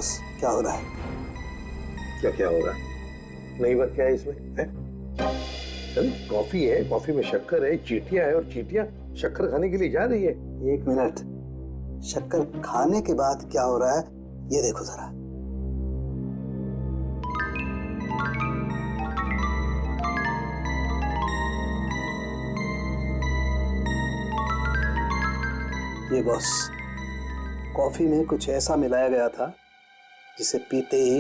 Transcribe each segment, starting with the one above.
Boss, क्या हो रहा है? क्या क्या हो रहा है? नई बात क्या है इसमें है? चल, कॉफी है, कॉफी में शक्कर है, चींटियां है और चींटियां शक्कर खाने के लिए जा रही है। एक मिनट, शक्कर खाने के बाद क्या हो रहा है ये देखो जरा। ये बॉस, कॉफी में कुछ ऐसा मिलाया गया था जिसे पीते ही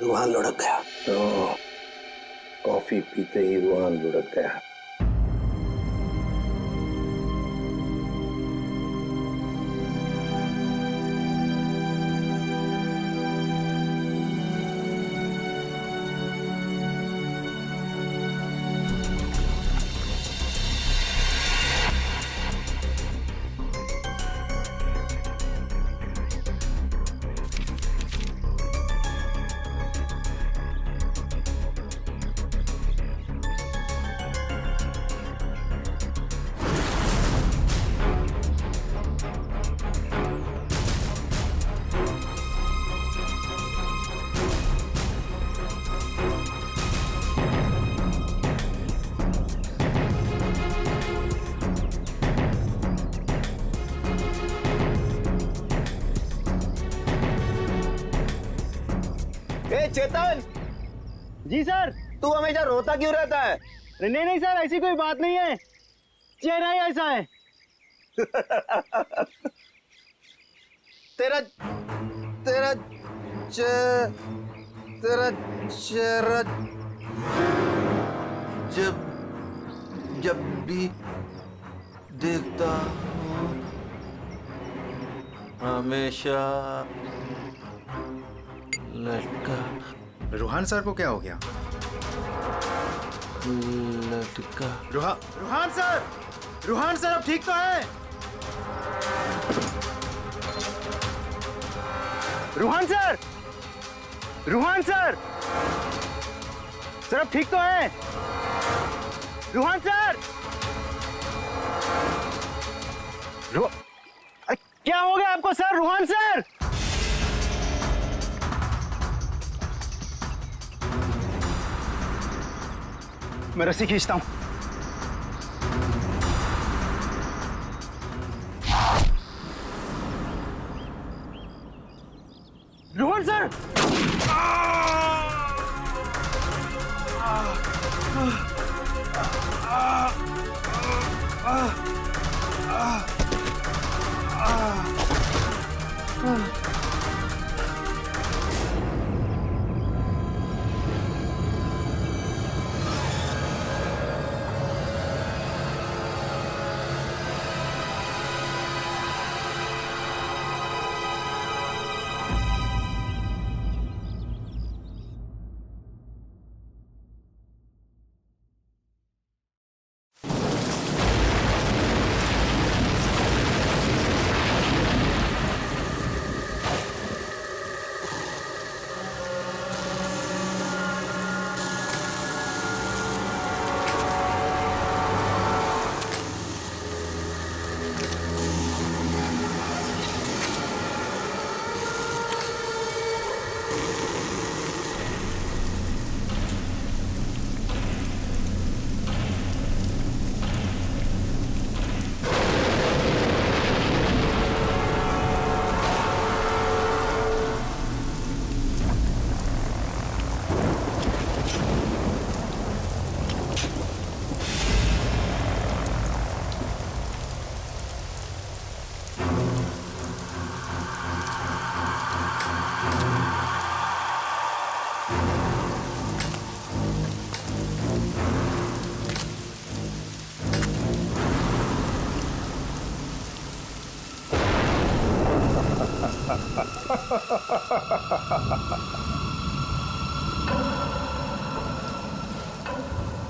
रूहान लुढ़क गया। तो कॉफी पीते ही रूहान लुढ़क गया। चेतन जी सर। तू हमेशा रोता क्यों रहता है? नहीं नहीं सर, ऐसी कोई बात नहीं है, चेहरा ही ऐसा है। तेरा तेरा तेरा चेहरा जब भी देखता हूँ हमेशा लटका। रूहान सर को क्या हो गया? लटका। रूहान सर! रूहान सर अब ठीक तो है? Ruhan sir! Ruhan sir! Sir अब ठीक तो है? रूहान सर! क्या हो गया आपको सर? रूहान सर! मैं रस्सी खींचता हूं। रोहन सर!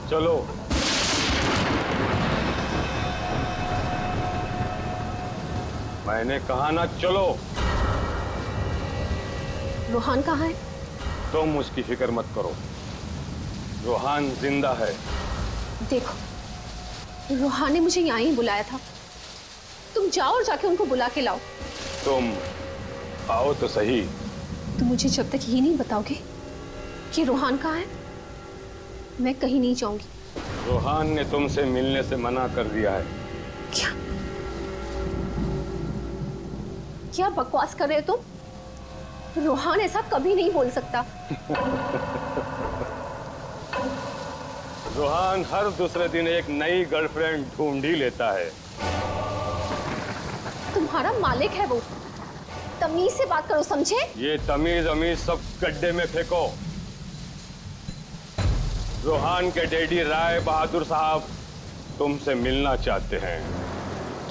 चलो मैंने कहा ना चलो। रूहान कहाँ है? तुम उसकी फिक्र मत करो, रूहान जिंदा है। देखो रूहान ने मुझे यहाँ ही बुलाया था, तुम जाओ और जाके उनको बुला के लाओ। तुम आओ तो सही, तुम मुझे जब तक ये नहीं बताओगे कि रोहान कहाँ है, मैं कहीं नहीं जाऊंगी। रोहान ने तुमसे मिलने से मना कर दिया है। क्या क्या बकवास कर रहे हो तुम? रोहान ऐसा कभी नहीं बोल सकता। रोहान हर दूसरे दिन एक नई गर्लफ्रेंड ढूंढ ही लेता है। तुम्हारा मालिक है वो, तमीज से बात करो, समझे? ये तमीज अमीज सब गड्ढे में फेंको। रोहान के डैडी राय बहादुर साहब तुमसे मिलना चाहते हैं।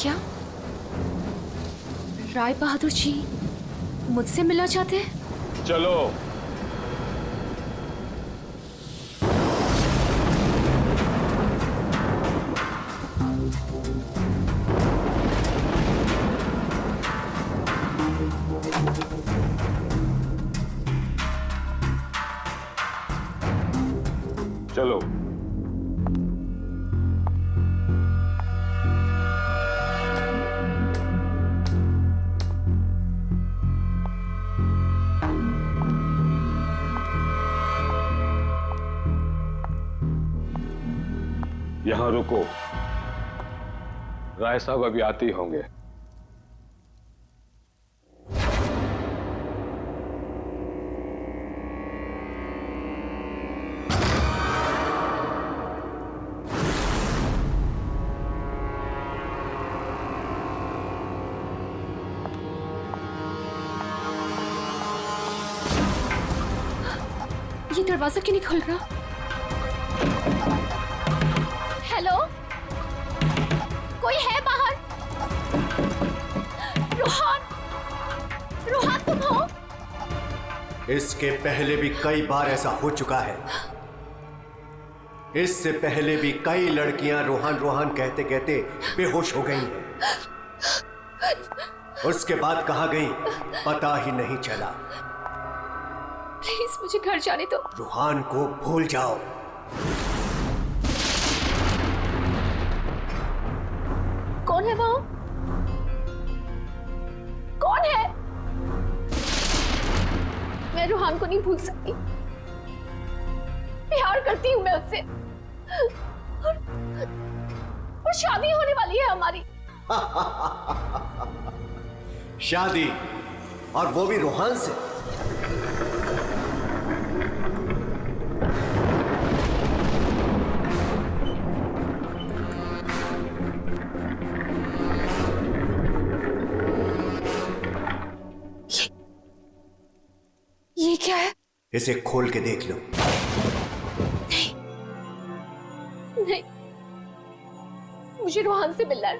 क्या राय बहादुर जी मुझसे मिलना चाहते हैं? चलो। चलो। यहां रुको, राय साहब अभी आते ही होंगे। ये दरवाजा क्यों नहीं खुल रहा? हेलो, कोई है बाहर? रोहान, रोहान तुम हो? इसके पहले भी कई बार ऐसा हो चुका है। इससे पहले भी कई लड़कियां रोहान रोहान कहते कहते बेहोश हो गई हैं। उसके बाद कहां गई पता ही नहीं चला। प्लीज मुझे घर जाने दो। रोहान को भूल जाओ। कौन है वो? कौन है? मैं रोहान को नहीं भूल सकती। प्यार करती हूं मैं उससे, और शादी होने वाली है हमारी। शादी, और वो भी रोहान से? ये क्या है? इसे खोल के देख लो। नहीं, मुझे रोहान से मिलना है,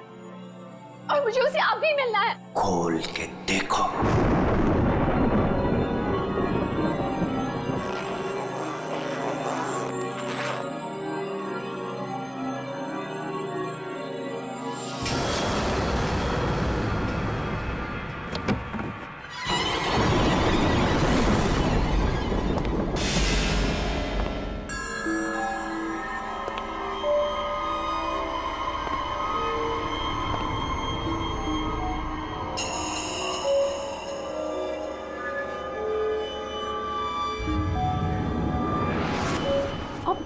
और मुझे उसे अभी मिलना है। खोल के देखो। अब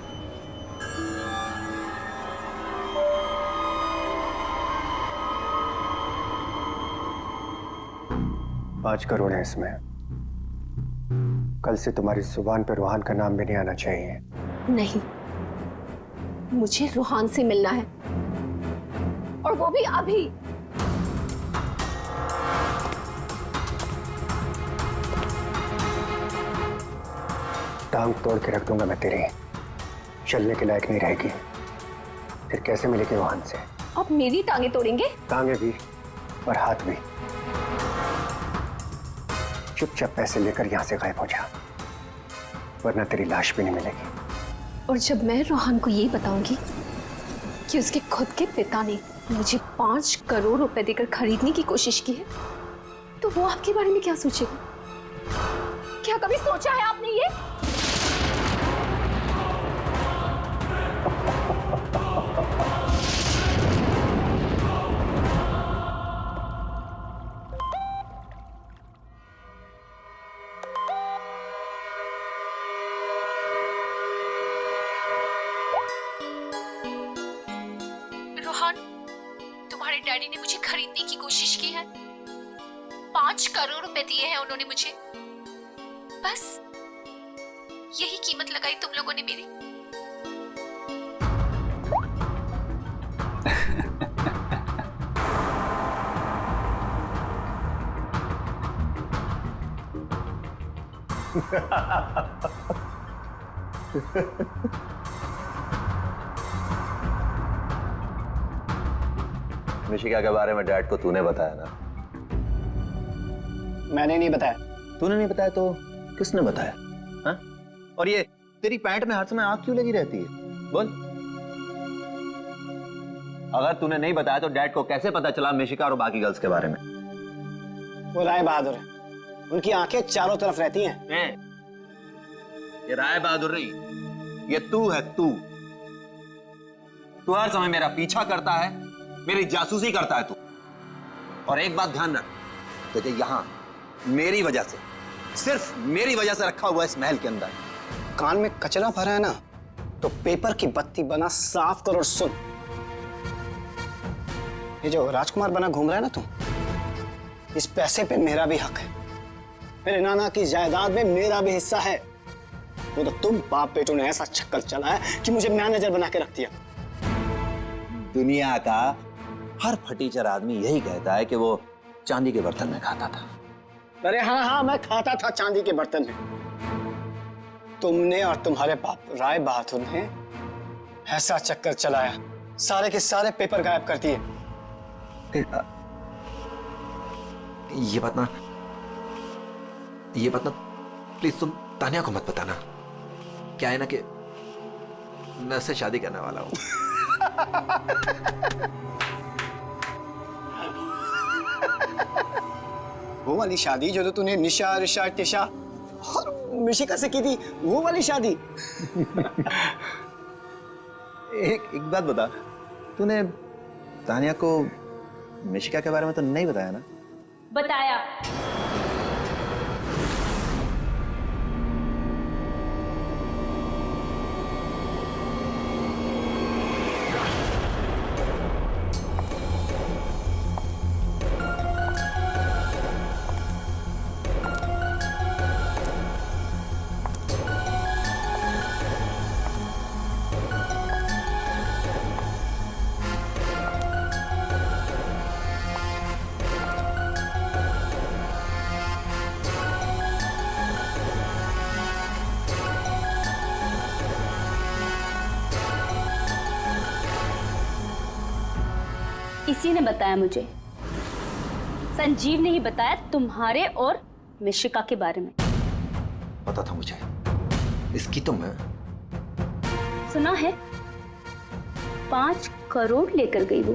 5 करोड़ है इसमें। कल से तुम्हारी जुबान पे रोहान का नाम भी नहीं आना चाहिए। नहीं, मुझे रोहान से मिलना है, और वो भी अभी। टांग तोड़ के रख दूंगा मैं तेरी, चलने के लायक नहीं रहेगी। फिर कैसे मिलेगी रोहान से? अब मेरी टांगे तोड़ेंगे? टांगे भी और हाथ भी। चुपचाप पैसे लेकर यहां से गायब हो जा, वरना तेरी लाश भी नहीं मिलेगी। और जब मैं रोहान को ये बताऊंगी कि उसके खुद के पिता ने मुझे 5 करोड़ रुपए देकर खरीदने की कोशिश की है, तो वो आपके बारे में क्या सोचेगा? क्या कभी सोचा है आपने ये? डैडी ने मुझे खरीदने की कोशिश की है। 5 करोड़ रुपए दिए हैं उन्होंने मुझे। बस यही कीमत लगाई तुम लोगों ने मेरी। मिशिका के बारे में डैड को तूने बताया ना? मैंने नहीं बताया। तूने नहीं बताया तो किसने बताया? हाँ? और ये तेरी पैंट में हर समय आग क्यों लगी रहती है? बोल। अगर तूने नहीं बताया तो डैड को कैसे पता चला मिशिका और बाकी गर्ल्स के बारे में? वो राय बहादुर है, उनकी आंखें चारों तरफ रहती हैं। ये राय बहादुर नहीं, ये तू है। तू हर समय मेरा पीछा करता है, मेरी जासूसी करता है तू। और एक बात ध्यान रख, तुझे यहां मेरी वजह से, सिर्फ मेरी वजह से रखा हुआ इस महल के अंदर। कान में कचरा भरा है ना, तो पेपर की बत्ती बना साफ कर और सुन। ये जो राजकुमार बना घूम रहा है ना तू, इस पैसे पे मेरा भी हक है। मेरे नाना की जायदाद में मेरा भी हिस्सा है। वो तो तुम बाप बेटों ने ऐसा चक्कर चलाया कि मुझे मैनेजर बना के रख दिया। दुनिया का हर फटीचर आदमी यही कहता है कि वो चांदी के बर्तन में खाता था। अरे हाँ, मैं खाता था चांदी के बर्तन में। तुमने और तुम्हारे बाप राय बहादुर ने ऐसा चक्कर चलाया, सारे के सारे पेपर गायब कर दिए। ये बात ना प्लीज तुम तानिया को मत बताना। क्या है ना कि मैं उससे शादी करने वाला हूं। वो वाली शादी जो तो तूने निशा, ऋषा, टिशा और मिशिका से की थी, वो वाली शादी। एक बात बता, तूने तानिया को मिशिका के बारे में तो नहीं बताया ना? बताया। इसी ने बताया मुझे। संजीव ने ही बताया तुम्हारे और मिशिका के बारे में। पता था मुझे, इसकी तो मैं सुना है 5 करोड़ लेकर गई वो।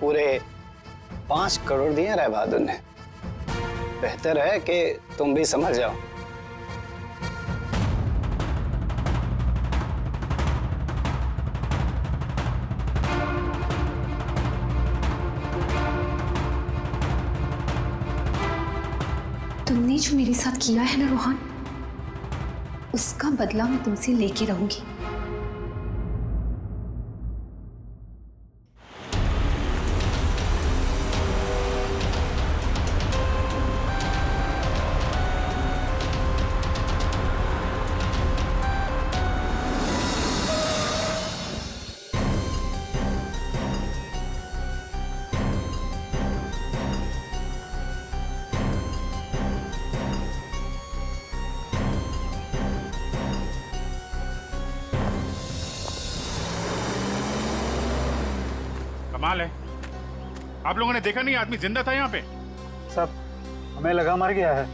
पूरे 5 करोड़ दिए राय बहादुर ने। बेहतर है कि तुम भी समझ जाओ। तुमने जो मेरे साथ किया है ना रोहन, उसका बदला मैं तुमसे लेके रहूंगी। कमाल है, आप लोगों ने देखा नहीं आदमी जिंदा था यहाँ पे? सब हमें लगा मर गया है।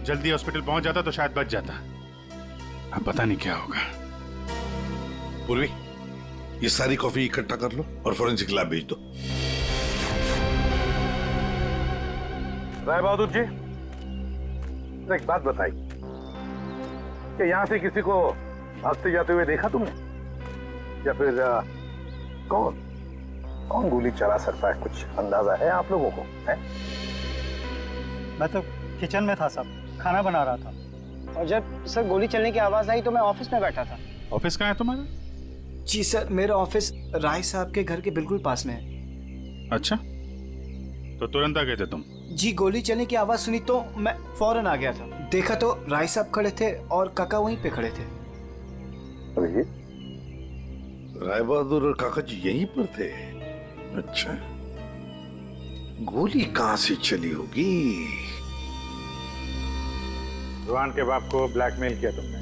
जल्दी हॉस्पिटल पहुंच जाता तो शायद बच जाता। अब पता नहीं क्या होगा। पूर्वी, ये सारी कॉफी इकट्ठा कर लो और फोरेंसिक लैब भेज दो। राय बहादुर जी, एक बात बताई कि यहां से किसी को भागते जाते हुए देखा तुमने, या फिर कौन गोली चला सकता है? कुछ अंदाजा है आप लोगों को? है? मैं तो किचन में था साहब, खाना बना रहा था। और जब सर गोली चलने की आवाज आई तो मैं ऑफिस में बैठा था। ऑफिस कहाँ है तुम्हारा? जी सर, मेरा ऑफिस राय साहब के घर के बिल्कुल पास में है। अच्छा, तो तुरंत आ गए थे तुम? जी, गोली चलने की आवाज सुनी तो मैं फौरन आ गया था। देखा तो राय साहब खड़े थे और काका वहीं पे खड़े थे। अरे राय बहादुर और काका जी यहीं पर थे? अच्छा, गोली कहां से चली होगी? रुहान के बाप को ब्लैकमेल किया तुमने,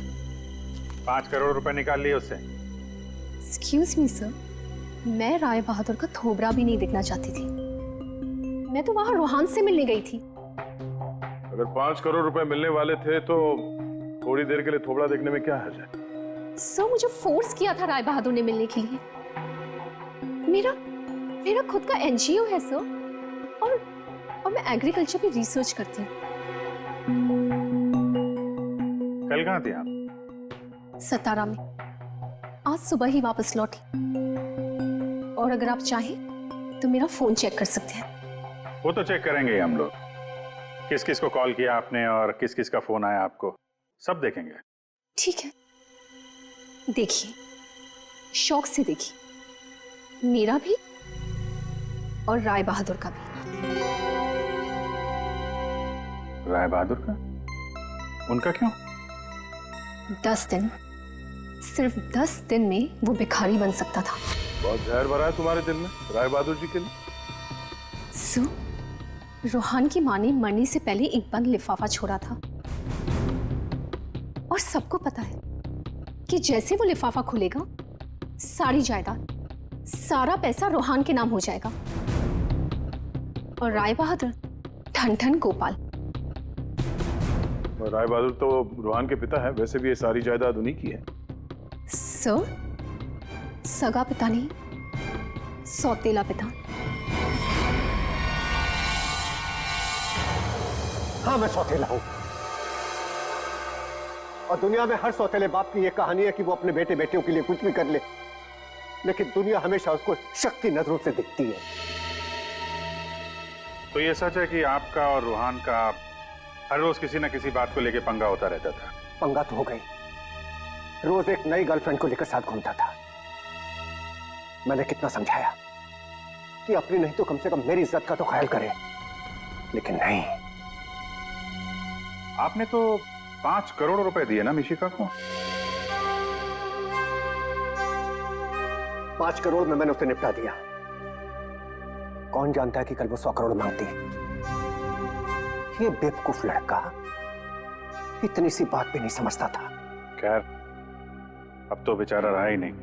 5 करोड़ रुपए निकाल लिए उससे। एक्सक्यूज मी सर, मैं राय बहादुर का थोबड़ा भी नहीं दिखना चाहती थी। मैं तो वहां रोहान से मिलने गई थी। अगर 5 करोड़ रुपए मिलने वाले थे तो थोड़ी देर के लिए थोबड़ा देखने में क्या हर्ज है? सर, मुझे फोर्स किया था राय बहादुर ने मिलने के लिए। मेरा खुद का एनजीओ है सर, और मैं एग्रीकल्चर पे रिसर्च करती हूँ। कल कहाँ थे आप? सतारा में, आज सुबह ही वापस लौटी। और अगर आप चाहें तो मेरा फोन चेक कर सकते हैं। वो तो चेक करेंगे हम लोग, किस किस को कॉल किया आपने और किस किस का फोन आया आपको, सब देखेंगे। ठीक है, देखिए, शौक से देखिए, मेरा भी और राय बहादुर का भी। राय बहादुर का? उनका क्यों? 10 दिन, सिर्फ 10 दिन में वो भिखारी बन सकता था। बहुत जहर भरा है तुम्हारे दिल में राय बहादुर जी के लिए। सो, रोहान की माँ ने मरने से पहले एक बंद लिफाफा छोड़ा था, और सबको पता है कि जैसे वो लिफाफा खुलेगा, सारी जायदाद, सारा पैसा रोहान के नाम हो जाएगा। और राय बहादुर ठन ठन गोपाल। राय बहादुर तो रोहान के पिता है, वैसे भी ये सारी जायदाद उन्हीं की है। सर, सगा पिता नहीं, सौतेला पिता। हाँ, मैं सौतेला हूं, और दुनिया में हर सौतेले बाप की यह कहानी है कि वो अपने बेटे बेटियों के लिए कुछ भी कर ले, लेकिन दुनिया हमेशा उसको शक की नजरों से दिखती है। तो ये सच है कि आपका और रोहान का हर रोज किसी न किसी बात को लेकर पंगा होता रहता था? पंगा तो हो गई, रोज एक नई गर्लफ्रेंड को लेकर साथ घूमता था। मैंने कितना समझाया कि अपनी नहीं तो कम से कम मेरी इज्जत का तो ख्याल करे, लेकिन नहीं। आपने तो 5 करोड़ रुपए दिए ना मिशिका को? 5 करोड़ में मैंने उसे निपटा दिया। कौन जानता है कि कल वो 100 करोड़ मांगती। ये बेवकूफ लड़का इतनी सी बात भी नहीं समझता था। खैर, अब तो बेचारा रहा ही नहीं।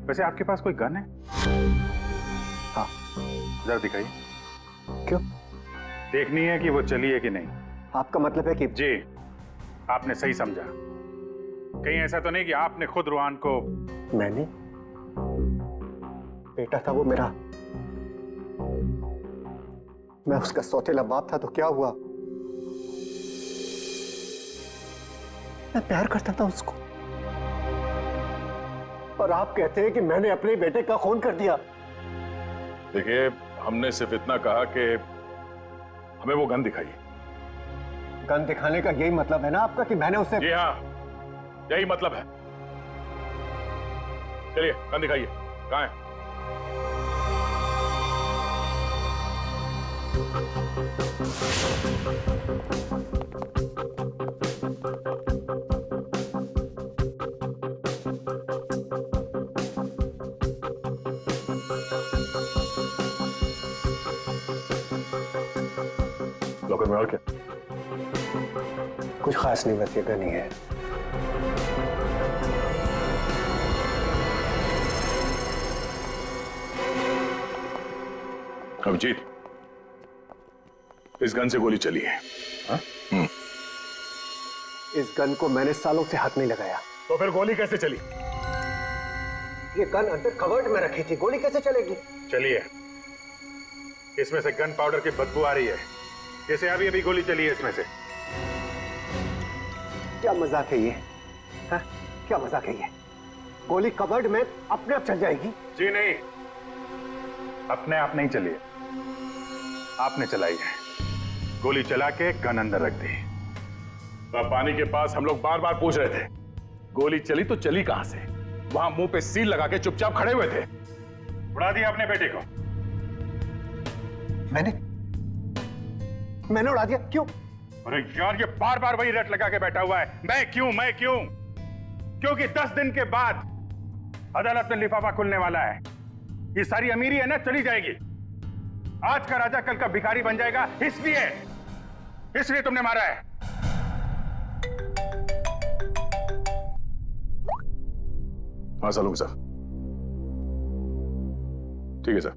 वैसे आपके पास कोई गन है? हाँ। जरा दिखाइए। क्यों? देखनी है कि वो चली है कि नहीं। आपका मतलब है कि? जी, आपने सही समझा। कहीं ऐसा तो नहीं कि आपने खुद रोहान को? मैंने? बेटा था वो मेरा, मैं उसका सौतेला बाप था, तो क्या हुआ? मैं प्यार करता था उसको, और आप कहते हैं कि मैंने अपने बेटे का खून कर दिया। देखिए, हमने सिर्फ इतना कहा कि हमें वो गन दिखाइए। गन दिखाने का यही मतलब है ना आपका कि मैंने उसे? जी हाँ, यही मतलब है। चलिए, गन दिखाइए। कहाँ है? लॉकर में और क्या? कुछ खास नहीं, बस ये गन ही है। अभिजीत, इस गन से गोली चली है। हाँ? इस गन को मैंने सालों से हाथ नहीं लगाया। तो फिर गोली कैसे चली? ये गन अंदर कवर्ड में रखी थी, गोली कैसे चलेगी? चलिए, इसमें से गन पाउडर की बदबू आ रही है, जैसे अभी अभी गोली चली है इसमें से। क्या मजाक है ये? हा? क्या मजाक है ये? गोली कवर्ड में अपने आप चल जाएगी? जी नहीं, अपने आप नहीं चली है, आपने चलाई है। गोली चला के गन अंदर रख दी। पानी के पास हम लोग बार बार पूछ रहे थे गोली चली तो चली कहां से? वहां मुंह पे सील लगा के चुपचाप खड़े हुए थे। उड़ा दिया अपने बेटे को। मैंने उड़ा दिया? क्यों? अरे यार, ये बार बार वही रट लगा के बैठा हुआ है, मैं क्यों मैं क्यों। क्योंकि 10 दिन के बाद अदालत में लिफाफा खुलने वाला है। ये सारी अमीरी है ना, चली जाएगी। आज का राजा कल का भिखारी बन जाएगा, इसलिए तुमने मारा है। हाँ सालूंगा सर, ठीक है सर,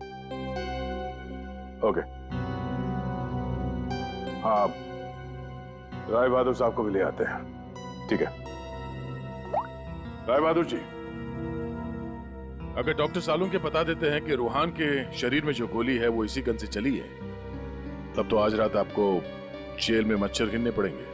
ओके। हाँ, राय बहादुर साहब को भी ले आते हैं, ठीक है। राय बहादुर जी, अगर डॉक्टर सालून के बता देते हैं कि रूहान के शरीर में जो गोली है वो इसी गन से चली है, तब तो आज रात आपको जेल में मच्छर गिनने पड़ेंगे।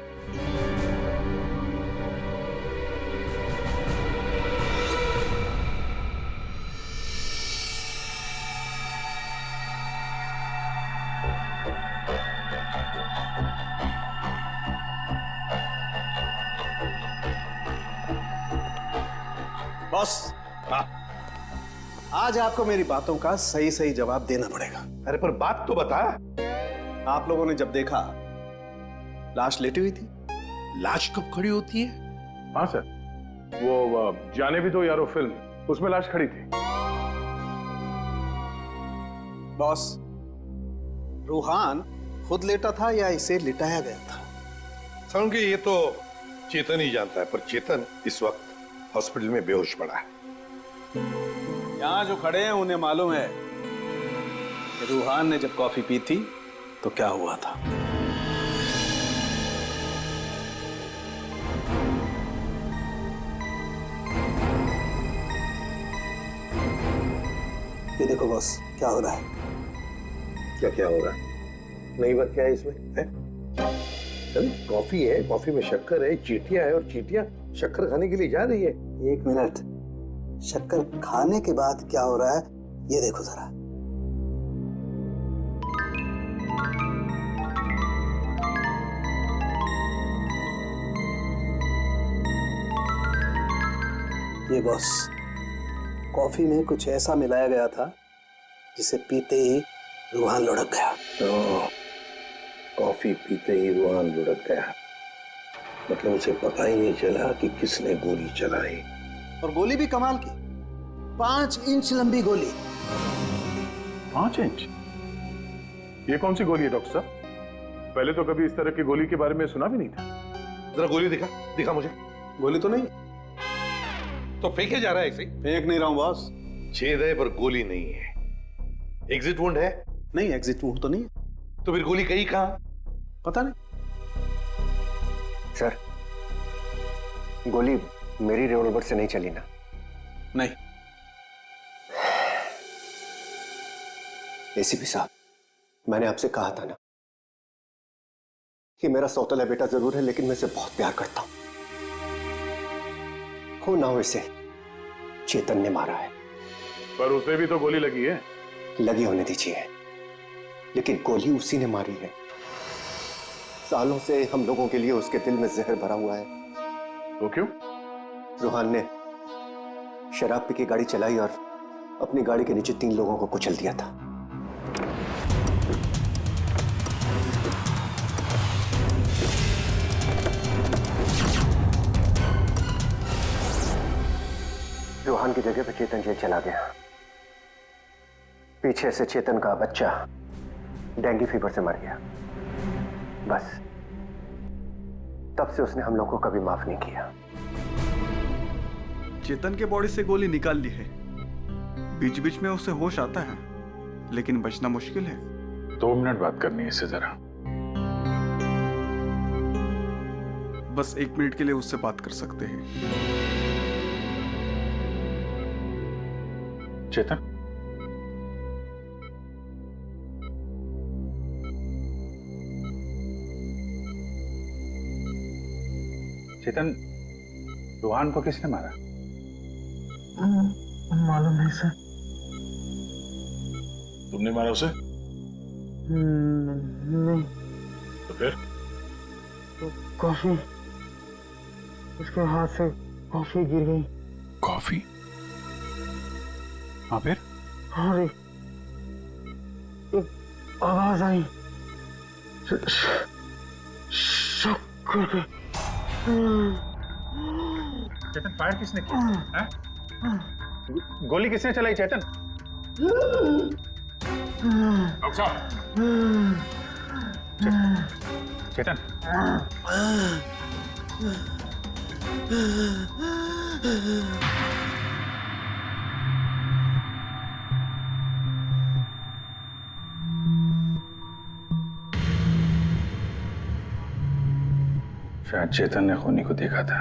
बॉस, आज आपको मेरी बातों का सही सही जवाब देना पड़ेगा। अरे पर बात तो बता। आप लोगों ने जब देखा लाश लेटी हुई थी। लाश कब खड़ी होती है? हाँ सर, वो जाने भी दो यारो फिल्म, उसमें लाश खड़ी थी। बॉस, रूहान खुद लेटा था या इसे लिटाया गया था? समझ ये तो चेतन ही जानता है, पर चेतन इस वक्त हॉस्पिटल में बेहोश पड़ा है। यहां जो खड़े हैं उन्हें मालूम है कि रूहान ने जब कॉफी पी थी तो क्या हुआ था। ये देखो बॉस, क्या हो रहा है। क्या हो रहा है? नई बात क्या है इसमें? है? कॉफी है, कॉफी में शक्कर है, चींटियां है, और चींटियां शक्कर खाने के लिए जा रही है। एक मिनट, शक्कर खाने के बाद क्या हो रहा है ये देखो जरा। ये बॉस, कॉफी में कुछ ऐसा मिलाया गया था जिसे पीते ही रूहान लुढ़क गया। तो कॉफी पीते ही रूहान लुढ़क गया, मतलब उसे पता ही नहीं चला कि किसने गोली चलाई। और गोली भी कमाल की, 5 इंच लंबी गोली। 5 इंच? ये कौन सी गोली है डॉक्टर साहब? पहले तो कभी इस तरह की गोली के बारे में सुना भी नहीं था। जरा गोली दिखा मुझे। गोली तो नहीं। तो फेंके जा रहा है ऐसे? फेंक नहीं रहा हूं बॉस। छेद है पर गोली नहीं है। एग्जिट वुंड है? नहीं, एग्जिट वुंड तो नहीं है। तो फिर गोली गई कहां? पता नहीं। सर, गोली मेरी रिवॉल्वर से नहीं चली ना? नहीं। एसीपी साहब, मैंने आपसे कहा था ना कि मेरा सौतेला बेटा जरूर है, लेकिन मैं इसे बहुत प्यार करता हूं। हो ना हो इसे चेतन ने मारा है। पर उसे भी तो गोली लगी है। लगी होने दीजिए, लेकिन गोली उसी ने मारी है। सालों से हम लोगों के लिए उसके दिल में जहर भरा हुआ है। वो क्यों? रूहान ने शराब पी के गाड़ी चलाई और अपनी गाड़ी के नीचे 3 लोगों को कुचल दिया था। रूहान की जगह पे चेतन जेल चला गया। पीछे से चेतन का बच्चा डेंगू फीवर से मर गया। बस तब से उसने हम लोगों को कभी माफ नहीं किया। चेतन के बॉडी से गोली निकाल ली है। बीच बीच में उसे होश आता है, लेकिन बचना मुश्किल है। 2 मिनट बात करनी है इससे जरा। बस 1 मिनट के लिए उससे बात कर सकते हैं। चेतन, चेतन, रूहान को किसने मारा? मालूम नहीं सर। तुमने मारा उसे? नहीं। तो फिर? कॉफी, उसके हाथ से कॉफी गिर गई। कॉफी? हाँ फिर? अरे एक आवाज आई, शक्कर के। चेतन, फायर किसने किया? हैं? गोली किसने चलाई चेतन? डॉक्टर साहब, चेतन। शायद चेतन ने खूनी को देखा था।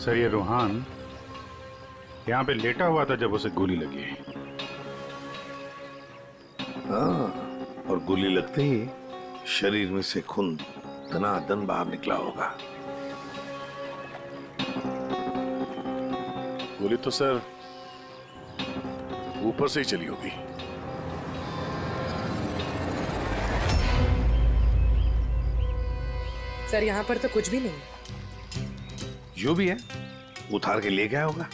सर, ये रूहान यहाँ पे लेटा हुआ था जब उसे गोली लगी। हाँ, और गोली लगते ही शरीर में से खून दनादन बाहर निकला होगा। गोली तो सर ऊपर से ही चली होगी। सर, यहाँ पर तो कुछ भी नहीं। जो भी है उतार के ले गया होगा।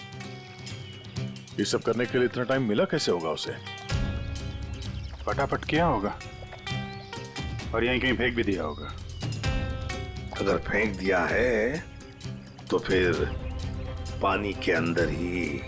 ये सब करने के लिए इतना टाइम मिला कैसे होगा उसे? फटाफट किया होगा और यहीं कहीं फेंक भी दिया होगा। अगर फेंक दिया है तो फिर पानी के अंदर ही।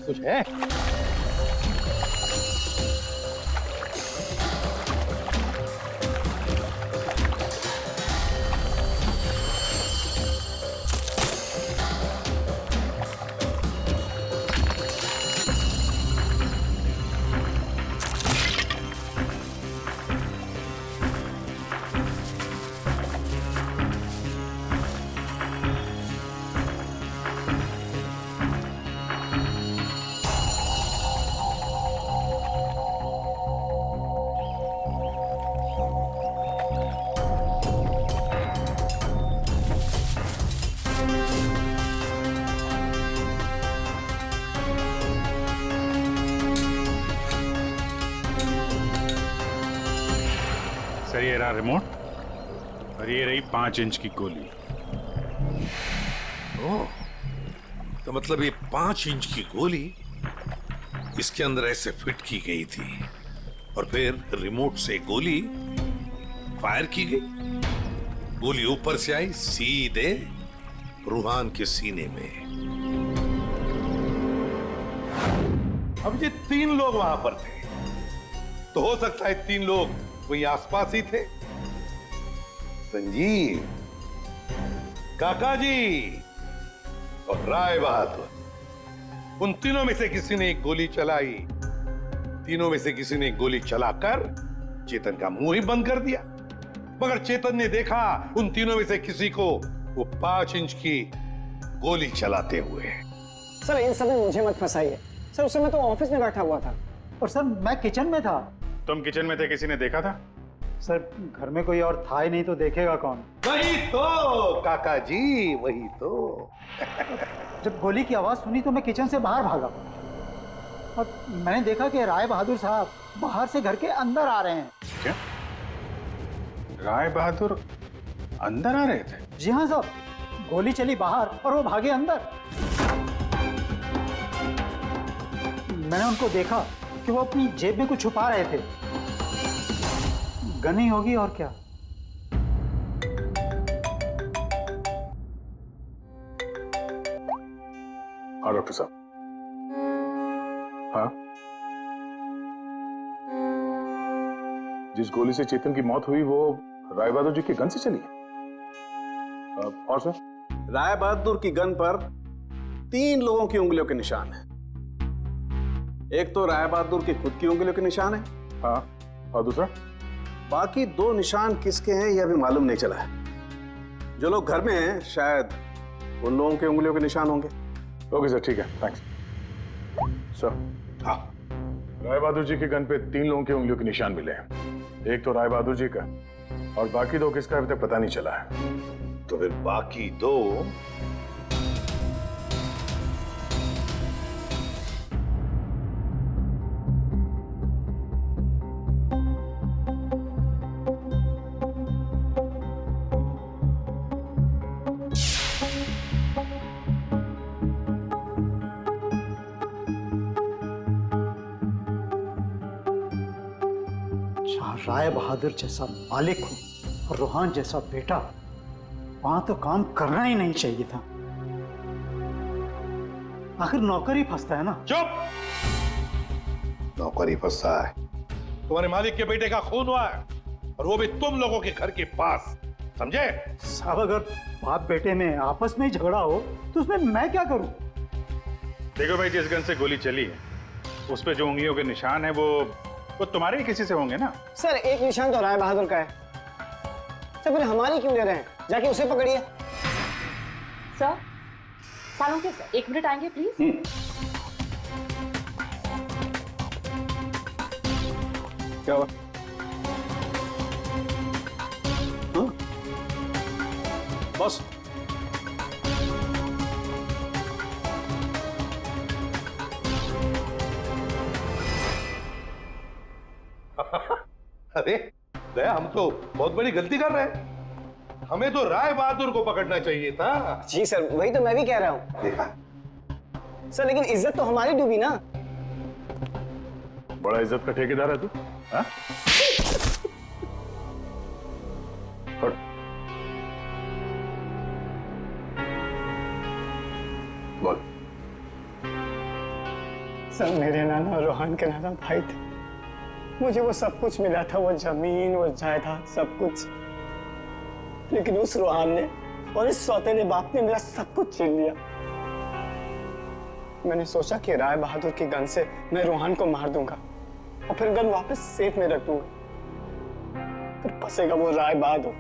कुछ है? सर, ये रहा रिमोट और ये रही 5 इंच की गोली। ओह, तो मतलब ये 5 इंच की गोली इसके अंदर ऐसे फिट की गई थी और फिर रिमोट से गोली फायर की गई। गोली ऊपर से आई सीधे रूहान के सीने में। अब ये 3 लोग वहां पर थे, तो हो सकता है 3 लोग वही आसपास ही थे। संजीव, काका जी और राय बहादुर, उन तीनों में से किसी ने एक गोली चलाई। तीनों में से किसी ने एक गोली चलाकर चेतन का मुंह ही बंद कर दिया, मगर चेतन ने देखा उन तीनों में से किसी को वो 5 इंच की गोली चलाते हुए। सर इन सब में मुझे मत फंसाइए सर, उस समय तो ऑफिस में बैठा हुआ था। और सर मैं किचन में था। तुम किचन में थे, किसी ने देखा था? सर घर में कोई और था ही नहीं तो देखेगा कौन? वही तो काका जी, वही तो। जब गोली की आवाज सुनी तो मैं किचन से बाहर भागा और मैंने देखा कि राय बहादुर साहब बाहर से घर के अंदर आ रहे हैं। क्या? राय बहादुर अंदर आ रहे थे? जी हाँ साहब, गोली चली बाहर और वो भागे अंदर। मैंने उनको देखा कि वो अपनी जेब में कुछ छुपा रहे थे। गन ही होगी और क्या। हाँ डॉक्टर साहब। हाँ, जिस गोली से चेतन की मौत हुई वो राय बहादुर जी की गन से चली है। और सर? राय बहादुर की गन पर 3 लोगों की उंगलियों के निशान है। एक तो राय बहादुर की खुद की उंगलियों के निशान है। हाँ, और दूसरा? बाकी 2 निशान किसके हैं यह अभी मालूम नहीं चला है। जो लोग घर में हैं शायद उन लोगों की उंगलियों के निशान होंगे। ओके सर, ठीक है, थैंक्स सर। हाँ, राय बहादुर जी की गन पे 3 लोगों की उंगलियों के निशान मिले हैं। एक तो राय बहादुर जी का और बाकी 2 किसका अभी तक पता नहीं चला है। तो फिर बाकी 2 जहाँ राय बहादुर जैसा मालिक हो और रूहान जैसा बेटा, वहां तो काम करना ही नहीं चाहिए था। आखिर नौकर ही फंसता है ना। चुप! नौकर ही फंसा है। तुम्हारे मालिक के बेटे का खून हुआ है और वो भी तुम लोगों के घर के पास, समझे? साहब अगर बाप बेटे में आपस में ही झगड़ा हो तो उसमें मैं क्या करूं? देखो भाई, जिस गन से गोली चली है उस पे जो उंगलियों के निशान है वो तुम्हारे ही किसी से होंगे ना? सर एक निशान तो राय बहादुर का है। सर फिर हमारी क्यों ले रहे हैं? जाके उसे पकड़िए। सर सालों के सर 1 मिनट आएंगे प्लीज। क्या हुआ? बॉस, अरे दया, हम तो बहुत बड़ी गलती कर रहे हैं। हमें तो राय बहादुर को पकड़ना चाहिए था। जी सर, वही तो मैं भी कह रहा हूँ। देखा सर लेकिन इज्जत तो हमारी डूबी ना। बड़ा इज्जत का ठेकेदार है तू। हाँ? बोल। सर मेरे नाना रूहान के नाना भाई थे। मुझे वो सब कुछ मिला था, वो जमीन, वो जायदाद, सब कुछ। लेकिन उस रूहान ने और इस सौतेले बाप ने मेरा सब कुछ छीन लिया। मैंने सोचा कि राय बहादुर की गन से मैं रूहान को मार दूंगा और फिर गन वापस सेफ में रख दूंगा। फिर फंसेगा वो राय बहादुर।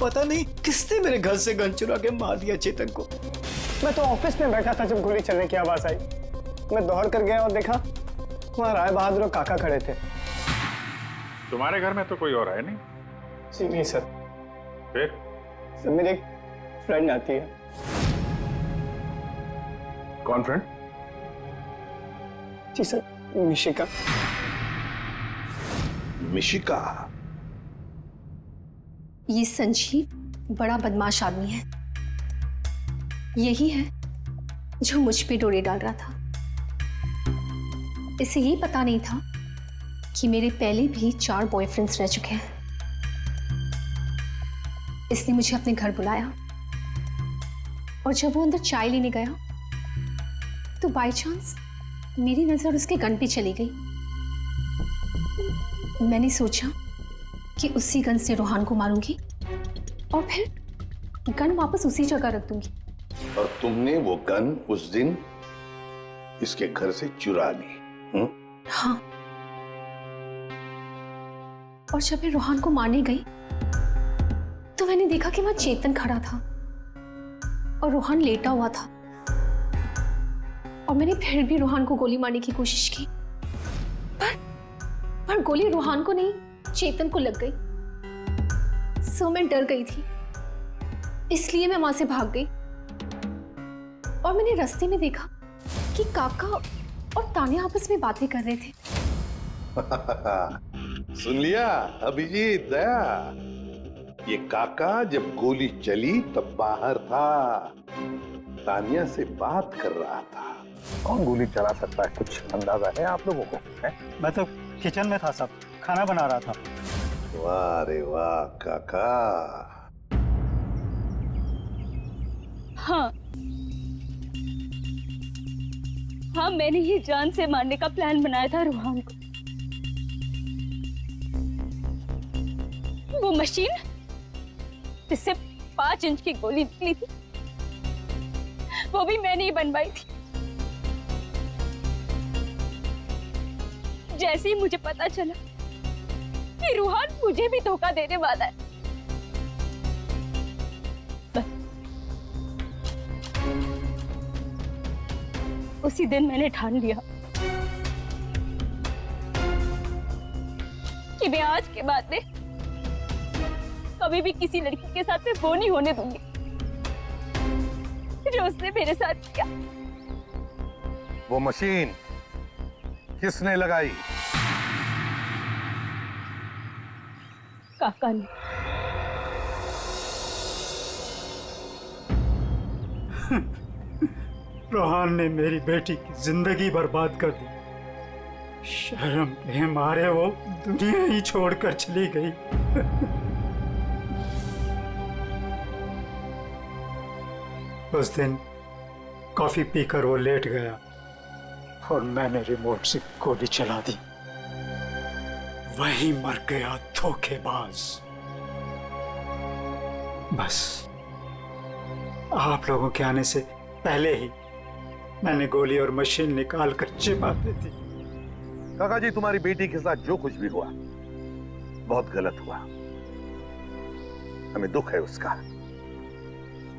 पता नहीं किसने मेरे घर से गन चुरा के मार दिया चेतन को। मैं तो ऑफिस में बैठा था जब गोली चलने की आवाज आई। मैं दौड़ कर गया और देखा वहां राय बहादुर और काका खड़े थे। तुम्हारे घर में तो कोई और है नहीं? जी नहीं सर। फिर? सर मेरी एक फ्रेंड आती है। कौन फ्रेंड? जी सर, मिशिका। मिशिका? ये संजीव बड़ा बदमाश आदमी है। यही है जो मुझ पे डोरे डाल रहा था। इसे ये पता नहीं था कि मेरे पहले भी 4 बॉयफ्रेंड्स रह चुके हैं। इसने मुझे अपने घर बुलाया और जब वो अंदर चाय लेने गया तो बाय चांस मेरी नजर उसके गन पे चली गई। मैंने सोचा कि उसी गन से रोहान को मारूंगी और फिर गन वापस उसी जगह रख दूंगी। और तुमने वो गन उस दिन इसके घर से चुरा ली? हाँ। और जब मैं रोहान को मारने गई तो मैंने देखा कि वहां चेतन खड़ा था और रोहान लेटा हुआ था, और मैंने फिर भी रोहान को गोली मारने की कोशिश की, पर गोली रोहान को नहीं चेतन को लग गई। सो मैं डर गई थी, इसलिए मैं वहां से भाग गई। और मैंने रास्ते में देखा कि काका और तान्या आपस में बातें कर रहे थे। सुन लिया अभिजीत, दया? ये काका जब गोली चली तब बाहर था, तान्या से बात कर रहा था। कौन गोली चला सकता है, कुछ अंदाजा है आप लोगों को? मैं तो किचन में था साहब, खाना बना रहा था। वाह रे वाह काका। हाँ हाँ, मैंने ही जान से मारने का प्लान बनाया था रोहान को। वो मशीन जिससे 5 इंच की गोली निकली थी, वो भी मैंने ही बनवाई थी। जैसे ही मुझे पता चला कि रोहान मुझे भी धोखा देने वाला है, उसी दिन मैंने ठान लिया कि मैं आज के बाद में कभी भी किसी लड़की के साथ में वो नहीं होने दूंगी जो उसने मेरे साथ किया। वो मशीन किसने लगाई? काका ने। रोहान ने मेरी बेटी की जिंदगी बर्बाद कर दी। शर्म के मारे वो दुनिया ही छोड़कर चली गई। उस दिन कॉफी पीकर वो लेट गया और मैंने रिमोट से गोली चला दी। वही मर गया धोखेबाज। बस आप लोगों के आने से पहले ही मैंने गोली और मशीन निकाल कर छिपा दी थी। काका जी, तुम्हारी बेटी के साथ जो कुछ भी हुआ बहुत गलत हुआ। हमें दुख है उसका,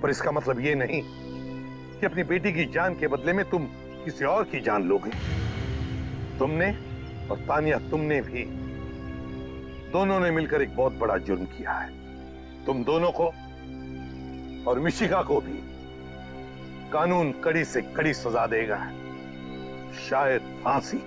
पर इसका मतलब ये नहीं कि अपनी बेटी की जान के बदले में तुम किसी और की जान लोगे। तुमने और तान्या, तुमने भी, दोनों ने मिलकर एक बहुत बड़ा जुर्म किया है। तुम दोनों को और मिशिका को भी कानून कड़ी से कड़ी सजा देगा, शायद फांसी।